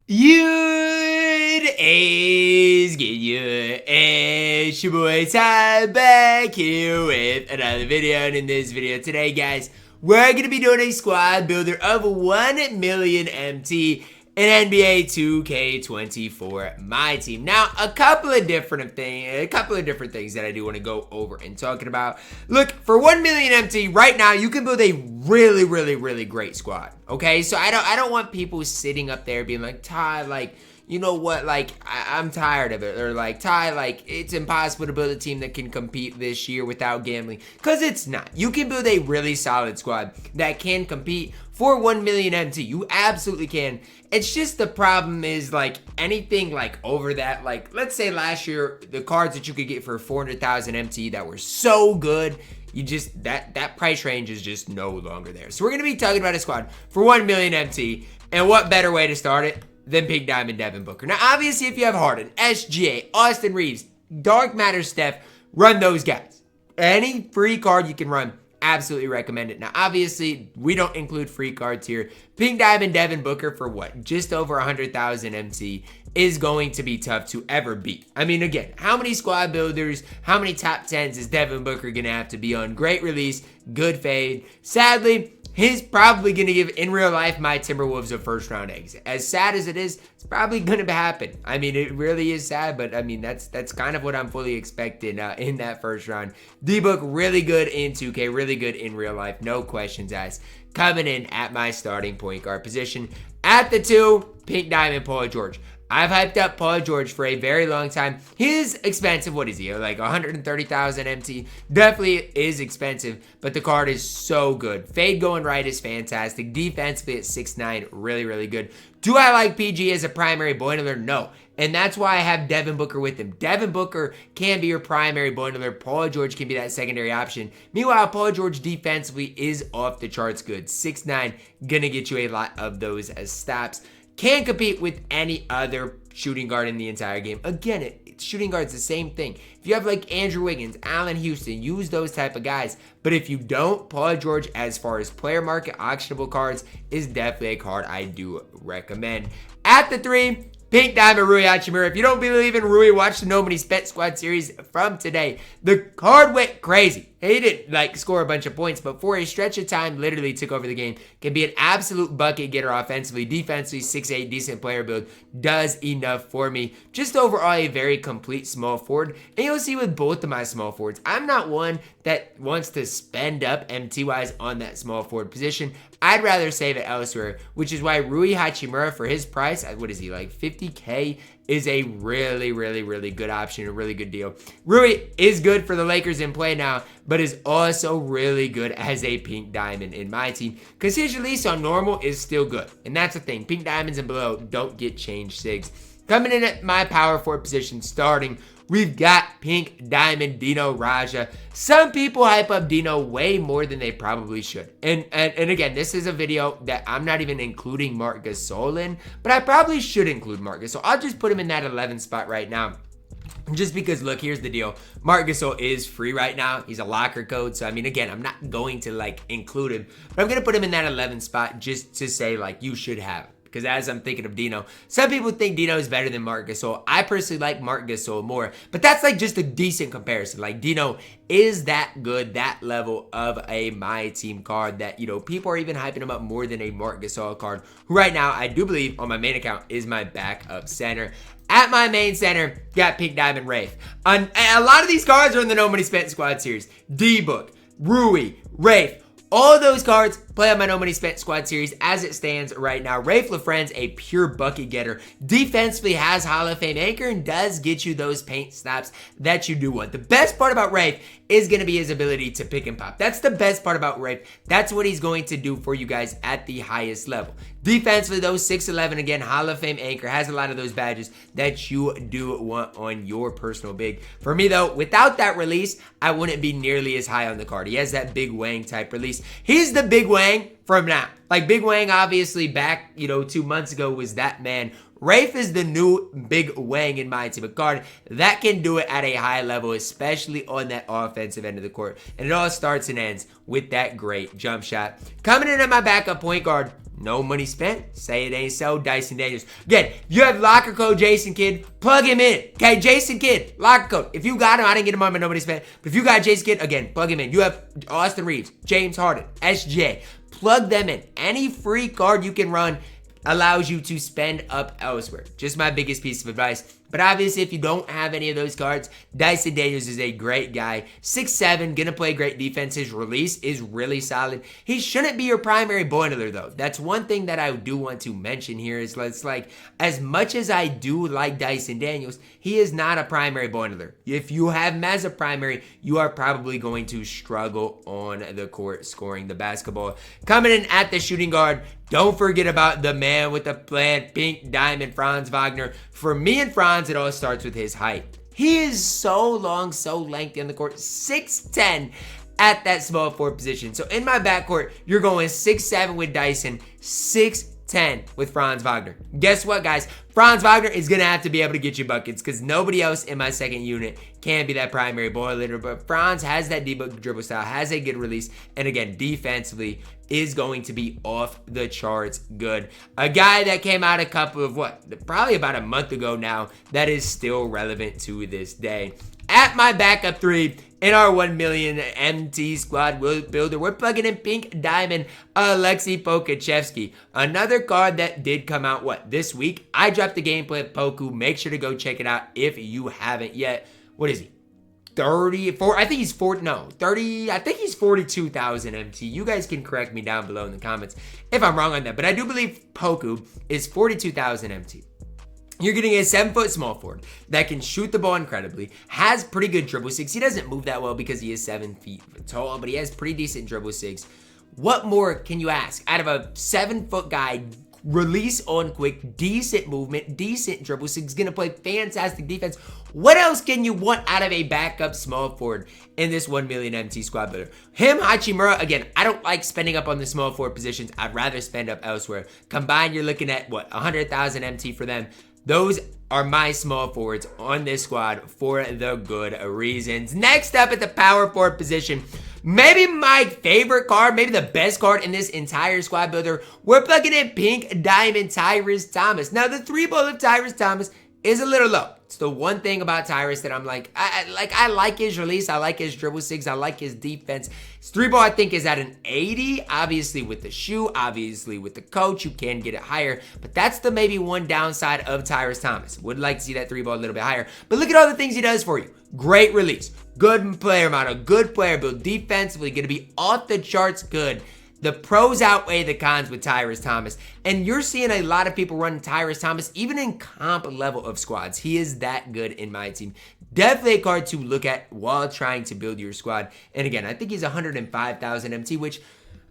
It is good. It's your boy Ty back here with another video, and in this video today, guys, we're gonna be doing a squad builder of 1 million MT in NBA 2K24 MyTEAM. Now, a couple of different things that I do want to go over and talking about. Look, for 1 million MT right now, you can build a really great squad. Okay, so I don't want people sitting up there being like, Ty, like, you know what, like, I'm tired of it, or like, Ty, like, it's impossible to build a team that can compete this year without gambling, because it's not. You can build a really solid squad that can compete for 1 million MT. You absolutely can. It's just the problem is, like, anything like over that, like, let's say last year, the cards that you could get for 400,000 MT that were so good, you just, that price range is just no longer there. So we're going to be talking about a squad for 1 million MT, and what better way to start it than Pink Diamond Devin Booker. Now, obviously, if you have Harden, SGA, Austin Reeves, Dark Matter Steph, run those guys. Any free card you can run, absolutely recommend it. Now, obviously, we don't include free cards here. Pink Diamond Devin Booker for what? Just over 100,000 MT is going to be tough to ever beat. I mean, again, how many squad builders, how many top 10s is Devin Booker going to have to be on? Great release, good fade. Sadly, he's probably going to give, in real life, my Timberwolves a first-round exit. As sad as it is, it's probably going to happen. I mean, it really is sad, but I mean, that's kind of what I'm fully expecting in that first round. D-Book, really good in 2K, really good in real life. No questions asked. Coming in at my starting point guard position. At the 2, Pink Diamond Paul George. I've hyped up Paul George for a very long time. He's expensive. What is he? Like 130,000 MT. Definitely is expensive, but the card is so good. Fade going right is fantastic. Defensively at 6'9", really good. Do I like PG as a primary boiler? No. And that's why I have Devin Booker with him. Devin Booker can be your primary boiler. Paul George can be that secondary option. Meanwhile, Paul George defensively is off the charts good. 6'9", gonna get you a lot of those as stops. Can compete with any other shooting guard in the entire game. Again, shooting guard's the same thing. If you have like Andrew Wiggins, Allen Houston, use those type of guys. But if you don't, Paul George, as far as player market auctionable cards, is definitely a card I do recommend. At the 3, Pink Diamond Rui Hachimura. If you don't believe in Rui, watch the Nobody Spent Squad series from today. The card went crazy. He didn't like score a bunch of points, but for a stretch of time, literally took over the game. Can be an absolute bucket getter offensively. Defensively, 6'8", decent player build. Does enough for me. Just overall, a very complete small forward. And you'll see with both of my small forwards, I'm not one that wants to spend up MT-wise on that small forward position. I'd rather save it elsewhere, which is why Rui Hachimura, for his price, what is he, like 50K, is a really good option, a really good deal. Rui is good for the Lakers in play now, but is also really good as a Pink Diamond in my team, because his release on normal is still good. And that's the thing, Pink Diamonds and below don't get changed SIGs. Coming in at my power forward position starting, we've got Pink Diamond Dino Raja. Some people hype up Dino way more than they probably should. And again, this is a video that I'm not even including Marc Gasol in, but I probably should include Marc Gasol. I'll just put him in that 11 spot right now. Just because, look, here's the deal. Marc Gasol is free right now. He's a locker code. So, I mean, again, I'm not going to, like, include him. But I'm going to put him in that 11 spot just to say, like, you should have him. Because as I'm thinking of Dino, some people think Dino is better than Marc Gasol. I personally like Marc Gasol more, but that's like just a decent comparison. Like Dino is that good, that level of a My Team card that, you know, people are even hyping him up more than a Marc Gasol card, who right now I do believe on my main account is my backup center. At my main center, got Pink Diamond Rafe. A lot of these cards are in the Nobody Spent Squad series. D-Book, Rui, Rafe. All of those cards play on my No Money Spent Squad series as it stands right now. Rafe LaFrentz, a pure bucket getter. Defensively has Hall of Fame anchor and does get you those paint stops that you do want. The best part about Rafe is going to be his ability to pick and pop. That's the best part about Rafe. That's what he's going to do for you guys at the highest level. Defensively, though, 6'11", again, Hall of Fame anchor, has a lot of those badges that you do want on your personal big. For me, though, without that release, I wouldn't be nearly as high on the card. He has that Big Wang type release. He's the Big Wang from now. Like, Big Wang, obviously, back, 2 months ago was that man. Rafe is the new Big Wang in my team, a card that can do it at a high level, especially on that offensive end of the court. And it all starts and ends with that great jump shot. Coming in at my backup point guard, No money spent. Say it ain't so. Dyson Daniels. Again, you have locker code Jason Kidd. Plug him in. Okay, Jason Kidd. Locker code. If you got him, I didn't get him on my nobody spent. But if you got Jason Kidd, again, plug him in. You have Austin Reeves, James Harden, SJ. Plug them in. Any free card you can run allows you to spend up elsewhere. Just my biggest piece of advice. But obviously, if you don't have any of those cards, Dyson Daniels is a great guy. 6'7", gonna play great defense. His release is really solid. He shouldn't be your primary boiler, though. That's one thing that I do want to mention here is it's like, as much as I do like Dyson Daniels, he is not a primary boiler. If you have him as a primary, you are probably going to struggle on the court scoring the basketball. Coming in at the shooting guard, don't forget about the man with the plant pink diamond, Franz Wagner. For me and Franz, it all starts with his height. He is so long, so lengthy on the court, 6'10", at that small forward position. So in my backcourt, you're going 6'7" with Dyson, 6'10" with Franz Wagner. Guess what, guys? Franz Wagner is going to have to be able to get you buckets because nobody else in my second unit can be that primary ball leader. But Franz has that deep dribble style, has a good release, and again, defensively is going to be off the charts good. A guy that came out a couple of, probably about a month ago now, that is still relevant to this day. At my backup three, in our 1 million MT squad builder, we're plugging in pink diamond Alexei Pokachevsky. Another card that did come out, this week? I dropped the gameplay of Poku. Make sure to go check it out if you haven't yet. What is he? 34, I think he's 40, no, 30, I think he's 42,000 MT. You guys can correct me down below in the comments if I'm wrong on that, but I do believe Poku is 42,000 MT. You're getting a 7-foot small forward that can shoot the ball incredibly, has pretty good dribble six. He doesn't move that well because he is 7 feet tall, but he has pretty decent dribble six. What more can you ask out of a 7-foot guy? Release on quick, decent movement, decent dribble six, gonna play fantastic defense. What else can you want out of a backup small forward in this 1 million MT squad builder? Him, Hachimura, again, I don't like spending up on the small forward positions. I'd rather spend up elsewhere. Combined, you're looking at, 100,000 MT for them. Those are my small forwards on this squad for the good reasons. Next up at the power forward position, maybe my favorite card, maybe the best card in this entire squad builder, we're plugging in pink diamond Tyrese Thomas. Now, the 3-ball of Tyrese Thomas is a little low. It's the one thing about Tyrese that I'm like, I like his release, I like his dribble six, I like his defense. His 3-ball, I think, is at an 80. Obviously, with the shoe, obviously, with the coach, you can get it higher. But that's the maybe one downside of Tyrese Thomas. Would like to see that 3-ball a little bit higher. But look at all the things he does for you. Great release, good player model, good player build, defensively, going to be off the charts good. The pros outweigh the cons with Tyrese Thomas. And you're seeing a lot of people running Tyrese Thomas, even in comp level of squads. He is that good in my team. Definitely a card to look at while trying to build your squad. And again, I think he's 105,000 MT, which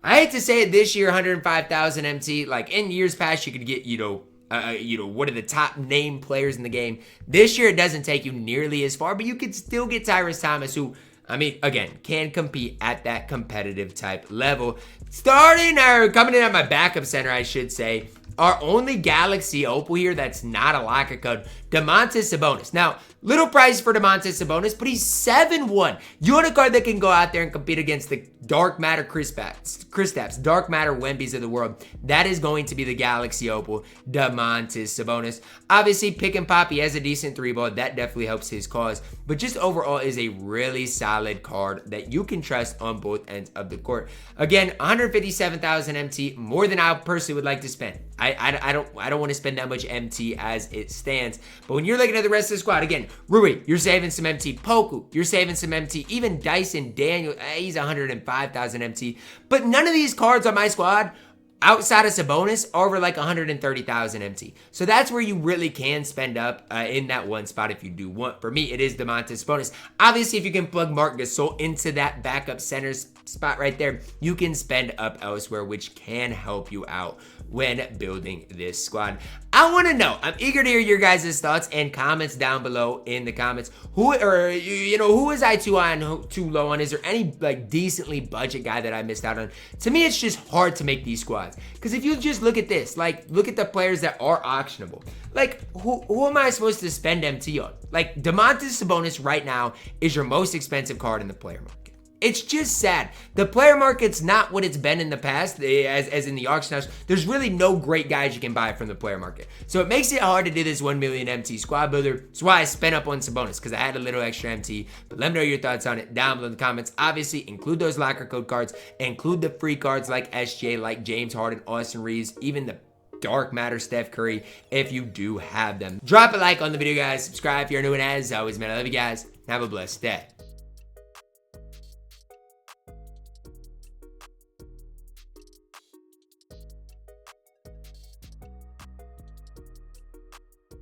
I hate to say it this year, 105,000 MT. Like in years past, you could get, one of the top name players in the game. This year, it doesn't take you nearly as far, but you could still get Tyrese Thomas, who, again, can compete at that competitive type level. Coming in at my backup center, I should say, our only Galaxy Opal here that's not a locker code, Domantas Sabonis. Now, little price for Domantas Sabonis, but he's 7'1". You want a card that can go out there and compete against the Dark Matter Kristaps, Dark Matter Wembys of the world. That is going to be the Galaxy Opal, Domantas Sabonis. Obviously, pick and pop, he has a decent 3-ball. That definitely helps his cause. But just overall is a really solid card that you can trust on both ends of the court. Again, 157,000 MT, more than I personally would like to spend. I don't want to spend that much MT as it stands. But when you're looking at the rest of the squad, again, Rui, you're saving some MT. Poku, you're saving some MT. Even Dyson Daniel, he's 105,000 MT. But none of these cards on my squad, outside of Sabonis, are over like 130,000 MT. So that's where you really can spend up in that one spot if you do want. For me, it is Domantas Sabonis. Obviously, if you can plug Marc Gasol into that backup center spot right there, you can spend up elsewhere, which can help you out when building this squad. I want to know, I'm eager to hear your guys' thoughts and comments down below in the comments. Who is I too high and too low on? Is there any like decently budget guy that I missed out on? To me, it's just hard to make these squads. Because if you just look at this, like look at the players that are auctionable. Like who am I supposed to spend MT on? Like Domantas Sabonis right now is your most expensive card in the player market. It's just sad. The player market's not what it's been in the past, as in the auction house. There's really no great guys you can buy from the player market. So it makes it hard to do this 1 million MT squad builder. That's why I spent up on Sabonis, because I had a little extra MT. But let me know your thoughts on it down below in the comments. Obviously, include those locker code cards. Include the free cards like SJ, like James Harden, Austin Reeves, even the Dark Matter Steph Curry, if you do have them. Drop a like on the video, guys. Subscribe if you're new, and as always, man, I love you guys. Have a blessed day.